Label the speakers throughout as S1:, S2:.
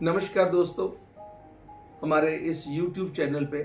S1: नमस्कार दोस्तों, हमारे इस YouTube चैनल पे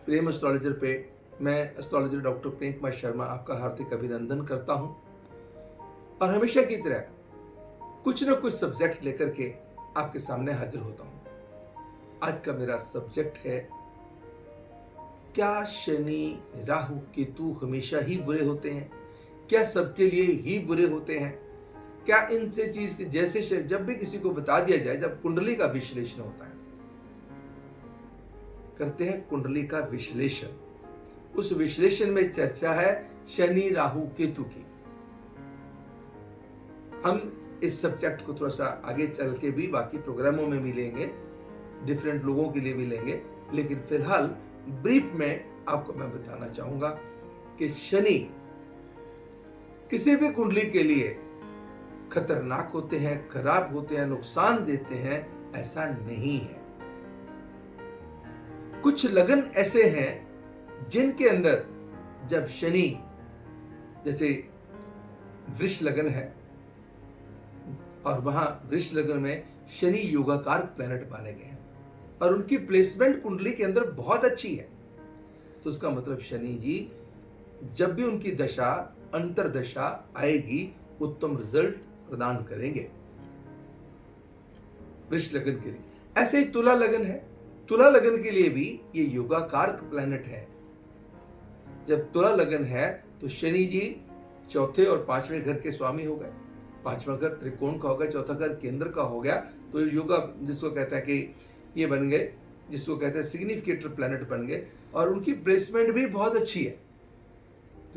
S1: प्रेम एस्ट्रोलॉजर पे मैं एस्ट्रोलॉजर डॉक्टर प्रेम कुमार शर्मा आपका हार्दिक अभिनंदन करता हूं और हमेशा की तरह कुछ न कुछ सब्जेक्ट लेकर के आपके सामने हाजिर होता हूं। आज का मेरा सब्जेक्ट है, क्या शनि राहु केतु हमेशा ही बुरे होते हैं? क्या सबके लिए ही बुरे होते हैं? क्या इनसे चीज जैसे जब भी किसी को बता दिया जाए, जब कुंडली का विश्लेषण होता है, करते हैं कुंडली का विश्लेषण, उस विश्लेषण में चर्चा है शनि राहु केतु की। हम इस सब्जेक्ट को थोड़ा सा आगे चल के भी बाकी प्रोग्रामों में भी लेंगे, डिफरेंट लोगों के लिए भी लेंगे, लेकिन फिलहाल ब्रीफ में आपको मैं बताना चाहूंगा कि शनि किसी भी कुंडली के लिए खतरनाक होते हैं, खराब होते हैं, नुकसान देते हैं, ऐसा नहीं है। कुछ लगन ऐसे हैं जिनके अंदर जब शनि, जैसे वृष लगन है और वहां वृष लगन में शनि योगाकार प्लैनेट माने गए हैं और उनकी प्लेसमेंट कुंडली के अंदर बहुत अच्छी है, तो उसका मतलब शनि जी जब भी उनकी दशा अंतरदशा आएगी उत्तम रिजल्ट प्रदान करेंगे वृष लगन के लिए। ऐसे ही तुला लगन है, तुला लगन के लिए भी ये योगाकार प्लैनेट है। जब तुला लगन है तो शनि जी चौथे और पांचवें घर के स्वामी हो गए। पांचवा घर त्रिकोण का हो गया, चौथा घर केंद्र का हो गया, तो योगा जिसको कहता है कि ये बन गए, जिसको कहते हैं सिग्निफिकेटर प्लैनेट बन गए और उनकी प्लेसमेंट भी बहुत अच्छी है।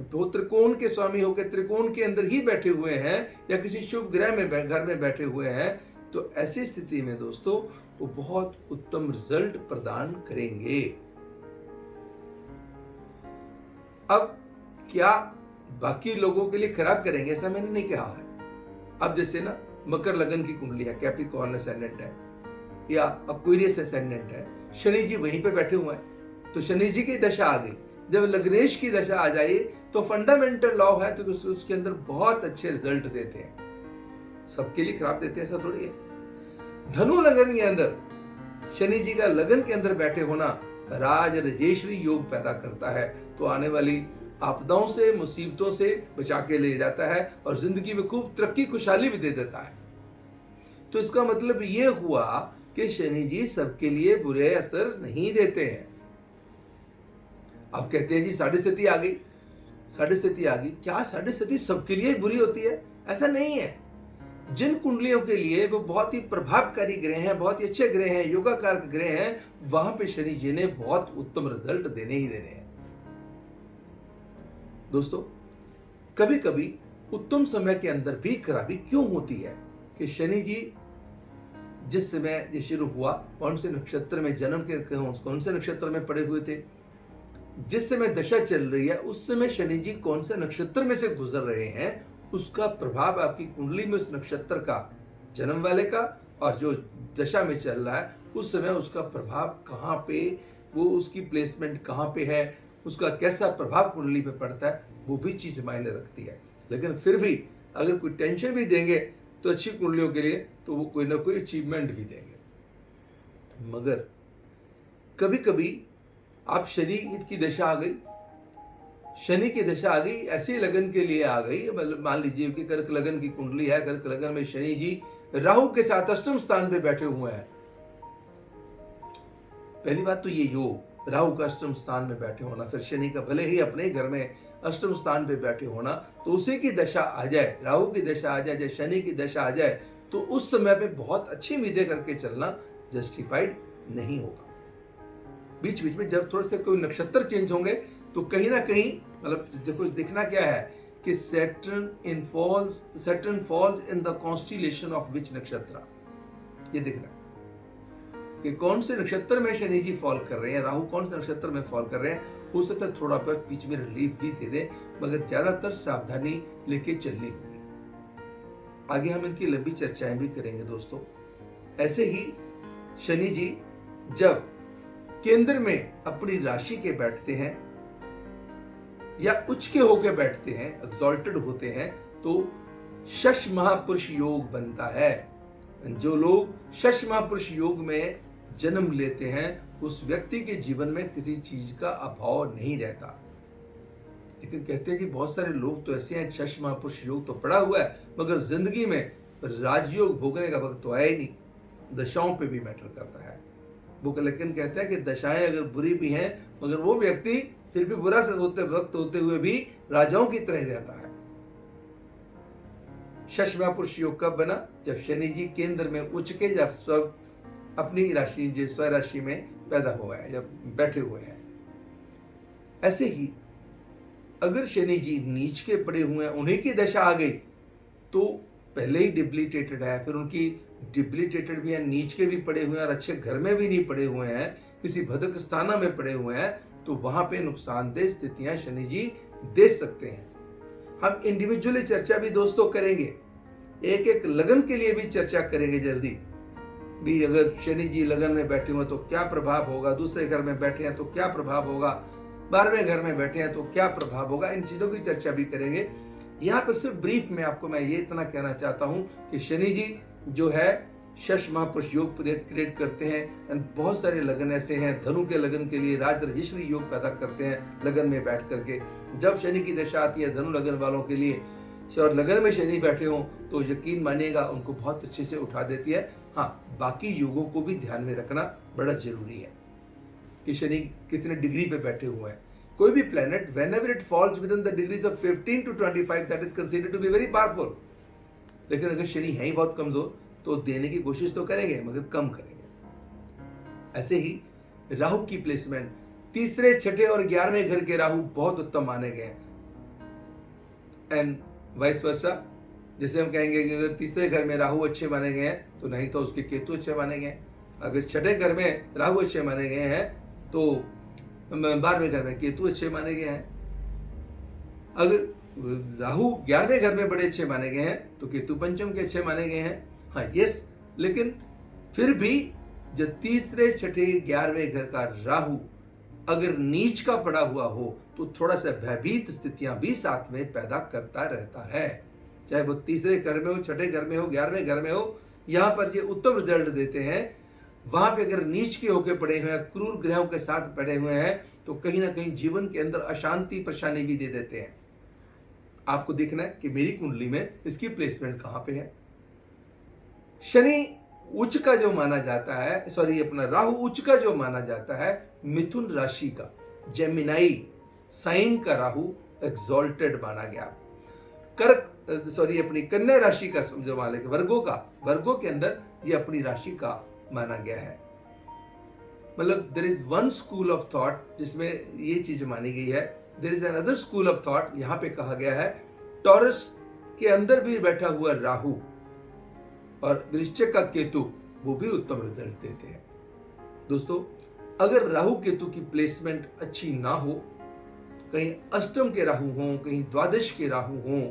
S1: तो त्रिकोण के स्वामी होकर त्रिकोण के अंदर ही बैठे हुए हैं या किसी शुभ ग्रह में घर में बैठे हुए हैं, तो ऐसी स्थिति में दोस्तों वो बहुत उत्तम रिजल्ट प्रदान करेंगे। अब क्या बाकी लोगों के लिए खराब करेंगे, ऐसा मैंने नहीं कहा है। अब जैसे ना मकर लगन की कुंडली है, कैप्रिकॉर्न असेंडेंट है या एक्वेरियस असेंडेंट है, शनि जी वहीं पे बैठे हुए हैं, तो शनि जी की दशा आ गई। जब लग्नेश की दशा आ जाए तो फंडामेंटल लॉ है तो उसके अंदर बहुत अच्छे रिजल्ट देते हैं, सबके लिए खराब देते हैं ऐसा थोड़ी है। धनु लगन के अंदर शनि जी का लगन के अंदर बैठे होना राज राजेश्वरी योग पैदा करता है, तो आने वाली आपदाओं से मुसीबतों से बचा के ले जाता है और जिंदगी में खूब तरक्की खुशहाली भी दे देता है। तो इसका मतलब ये हुआ कि शनि जी सबके लिए बुरे असर नहीं देते हैं। अब कहते हैं जी साढ़े स्थिति आ गई, साढ़े स्थिति आ गई, क्या साढ़े स्थिति सबके लिए बुरी होती है? ऐसा नहीं है। जिन कुंडलियों के लिए वो बहुत ही प्रभावकारी ग्रह हैं, बहुत ही अच्छे ग्रह हैं, योगाकारक ग्रह हैं, वहां पे शनि जी ने बहुत उत्तम रिजल्ट देने ही देने हैं। दोस्तों, कभी कभी उत्तम समय के अंदर भी खराबी क्यों होती है कि शनि जी जिस समय ये शुरू हुआ, कौन से नक्षत्र में जन्म के, कौन से नक्षत्र में पड़े हुए थे, जिस समय दशा चल रही है उस समय शनि जी कौन से नक्षत्र में से गुजर रहे हैं, उसका प्रभाव आपकी कुंडली में उस नक्षत्र का, जन्म वाले का, और जो दशा में चल रहा है उस समय उसका प्रभाव कहाँ पे, वो उसकी प्लेसमेंट कहाँ पे है, उसका कैसा प्रभाव कुंडली पे पड़ता है, वो भी चीज मायने रखती है। लेकिन फिर भी अगर कोई टेंशन भी देंगे तो अच्छी कुंडलियों के लिए तो वो कोई ना कोई अचीवमेंट भी देंगे। मगर कभी कभी आप शनि की दशा आ गई, शनि की दशा आ गई, ऐसे लगन के लिए आ गई, मान लीजिए कि कर्क लगन की कुंडली है, कर्क लगन में शनि जी राहु के साथ अष्टम स्थान पे बैठे हुए हैं। पहली बात तो ये योग राहु का अष्टम स्थान में बैठे होना, फिर शनि का भले ही अपने घर में अष्टम स्थान पे बैठे होना, तो उसी की दशा आ जाए, राहु की दशा आ जाए, शनि की दशा आ जाए, तो उस समय पे बहुत अच्छी उम्मीदें करके चलना जस्टिफाइड नहीं होगा। बीच बीच में जब थोड़े से कोई नक्षत्र चेंज होंगे तो कहीं ना कहीं मतलब देखो दिखना क्या है कि Saturn falls in the constellation of which नक्षत्र, ये दिखना कि कौन से नक्षत्र में शनि जी फॉल कर रहे हैं, राहु कौन से नक्षत्र में फॉल कर रहे हैं। हो सकता है थोड़ा बहुत बीच में रिलीफ भी दे दे, मगर ज्यादातर सावधानी लेके चलनी होगी। आगे हम इनकी लंबी चर्चाएं भी करेंगे दोस्तों। ऐसे ही शनि जी जब केंद्र में अपनी राशि के बैठते हैं या उच्च के होके बैठते हैं, एक्सॉल्टेड होते हैं, तो शश महापुरुष योग बनता है। जो लोग शश महापुरुष योग में जन्म लेते हैं उस व्यक्ति के जीवन में किसी चीज का अभाव नहीं रहता। लेकिन कहते हैं कि बहुत सारे लोग तो ऐसे हैं, शश महापुरुष योग तो पड़ा हुआ है मगर जिंदगी में राजयोग भोगने का वक्त तो आया ही नहीं। दशाओं पे भी मैटर करता है। वो लेकिन कहते हैं कि दशाएं अगर बुरी भी हैं मगर वो व्यक्ति फिर भी बुरा वक्त होते हुए भी राजाओं की तरह रहता है। शश महापुरुष योग कब बना? जब शनि जी केंद्र में उच्च के, जब सब अपनी राशि जो स्व राशि में पैदा हुआ है, जब बैठे हुए हैं। ऐसे ही अगर शनि जी नीच के पड़े हुए हैं, उन्हीं की दशा आ गई तो पहले ही डिप्लीटेटेड है, फिर उनकी डिप्लीटेटेड भी है, नीच के भी पड़े हुए हैं और अच्छे घर में भी नहीं पड़े हुए हैं, किसी भदक स्थाना में पड़े हुए हैं, तो वहां पे नुकसानदेह स्थितियां शनि जी दे सकते हैं। हम इंडिविजुअली चर्चा भी दोस्तों करेंगे, एक एक लगन के लिए भी चर्चा करेंगे जल्दी भी। अगर शनि जी लगन में बैठे हुए तो क्या प्रभाव होगा, दूसरे घर में बैठे हैं तो क्या प्रभाव होगा, 12वें घर में बैठे हैं तो क्या प्रभाव होगा, इन चीजों की चर्चा भी करेंगे। यहाँ पर सिर्फ ब्रीफ में आपको मैं ये इतना कहना चाहता हूँ कि शनि जी जो है शश महापुरुष योग क्रिएट करते हैं। एंड बहुत सारे लगन ऐसे हैं, धनु के लगन के लिए राज राजेश्वरी योग पैदा करते हैं लगन में बैठ करके। जब शनि की दशा आती है धनु लगन वालों के लिए और लगन में शनि बैठे हों तो यकीन मानिएगा उनको बहुत अच्छे से उठा देती है। हाँ, बाकी योगों को भी ध्यान में रखना बड़ा जरूरी है कि शनि कितने डिग्री पे बैठे हुए हैं। कोई भी planet whenever it falls within the degrees of 15 to 25 that is considered to be very powerful। लेकिन अगर शनि है ही बहुत कमजोर तो देने की कोशिश तो करेंगे मगर कम करेंगे। ऐसे ही राहु की प्लेसमेंट, तीसरे, छठे और 11वें घर के राहु बहुत उत्तम माने गए हैं। एंड वाइस वर्सा, जैसे हम कहेंगे कि अगर तीसरे घर में राहु अच्छे माने गए हैं तो नहीं तो उसके केतु अच्छे माने गए हैं। अगर छठे घर में राहु अच्छे माने गए हैं तो 12वें घर में केतु अच्छे माने गए हैं। अगर राहु 11वें घर में बड़े अच्छे माने गए हैं तो केतु पंचम के अच्छे माने गए हैं। हाँ यस, लेकिन फिर भी जब तीसरे, छठे, 11वें घर का राहु अगर नीच का पड़ा हुआ हो तो थोड़ा सा भयभीत स्थितियां भी साथ में पैदा करता रहता है। चाहे वो तीसरे घर में हो, छठे घर में हो, 11वें घर में हो, यहां पर ये उत्तम रिजल्ट देते हैं। वहां पे अगर नीच के होके पड़े हुए हैं, क्रूर ग्रहों के साथ पड़े हुए हैं तो कहीं ना कहीं जीवन के अंदर अशांति परेशानी भी दे देते हैं। आपको देखना है कि मेरी कुंडली में इसकी प्लेसमेंट कहां पे है। शनि उच्च का जो माना जाता है, सॉरी अपना राहु उच्च का जो माना जाता है मिथुन राशि का, जेमिनाई साइन का राहु एक्सॉल्टेड माना गया। कर्क सॉरी अपनी कन्या राशि का जो मालिक वर्गों के अंदर ये अपनी राशि का माना गया है। मतलब there is one school of thought जिसमें ये चीज मानी गई है, there is another school of thought यहां पे कहा गया है टॉरस के अंदर भी बैठा हुआ राहु और वृश्चिक का केतु वो भी उत्तम रिजल्ट देते हैं। दोस्तों, अगर राहु केतु की प्लेसमेंट अच्छी ना हो, कहीं अष्टम के राहु हों, कहीं द्वादश के राहु हों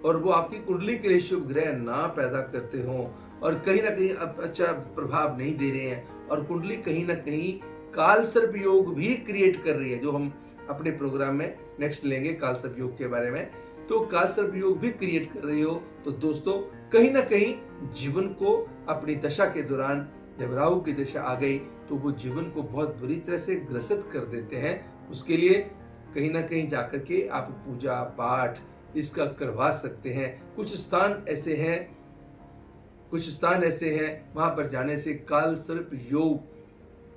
S1: और वो आपकी कुंडली के लिए शुभ ग्रह ना पैदा करते हों और कहीं ना कहीं अच्छा प्रभाव नहीं दे रहे हैं और कुंडली कहीं ना कहीं काल सर्प योग भी क्रिएट कर रही है, जो हम अपने प्रोग्राम में नेक्स्ट लेंगे काल सर्प योग के बारे में, तो काल सर्प योग भी क्रिएट कर रही हो तो दोस्तों कहीं ना कहीं जीवन को अपनी दशा के दौरान जब राहु की दशा आ गई तो वो जीवन को बहुत बुरी तरह से ग्रसित कर देते हैं। उसके लिए कहीं ना कहीं जाकर के आप पूजा पाठ इसका करवा सकते हैं। कुछ स्थान ऐसे हैं वहां पर जाने से काल सर्प योग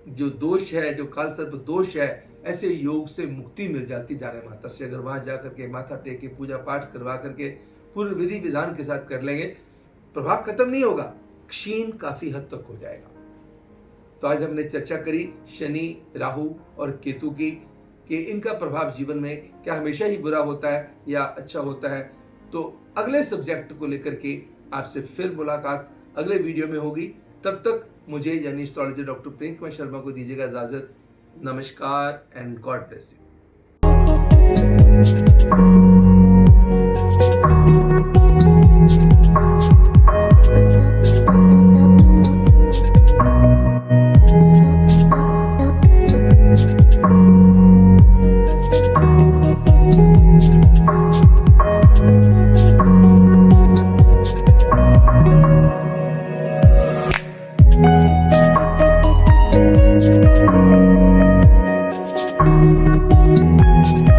S1: जो दोष है, जो काल सर्प दोष है, ऐसे योग से मुक्ति मिल जाती जाने माता से। अगर वहां जाकर के माथा टेक के पूजा पाठ करवा करके पूर्ण विधि विधान के साथ कर लेंगे, प्रभाव खत्म नहीं होगा, क्षीण काफी हद तक हो जाएगा। तो आज हमने चर्चा करी शनि, राहु और केतु की कि इनका प्रभाव जीवन में क्या हमेशा ही बुरा होता है या अच्छा होता है। तो अगले सब्जेक्ट को लेकर के आपसे फिर मुलाकात अगले वीडियो में होगी। तब तक मुझे यानी एस्ट्रोलॉजर डॉक्टर प्रियंक कुमार शर्मा को दीजिएगा इजाजत। नमस्कार and God bless you.
S2: Thank you.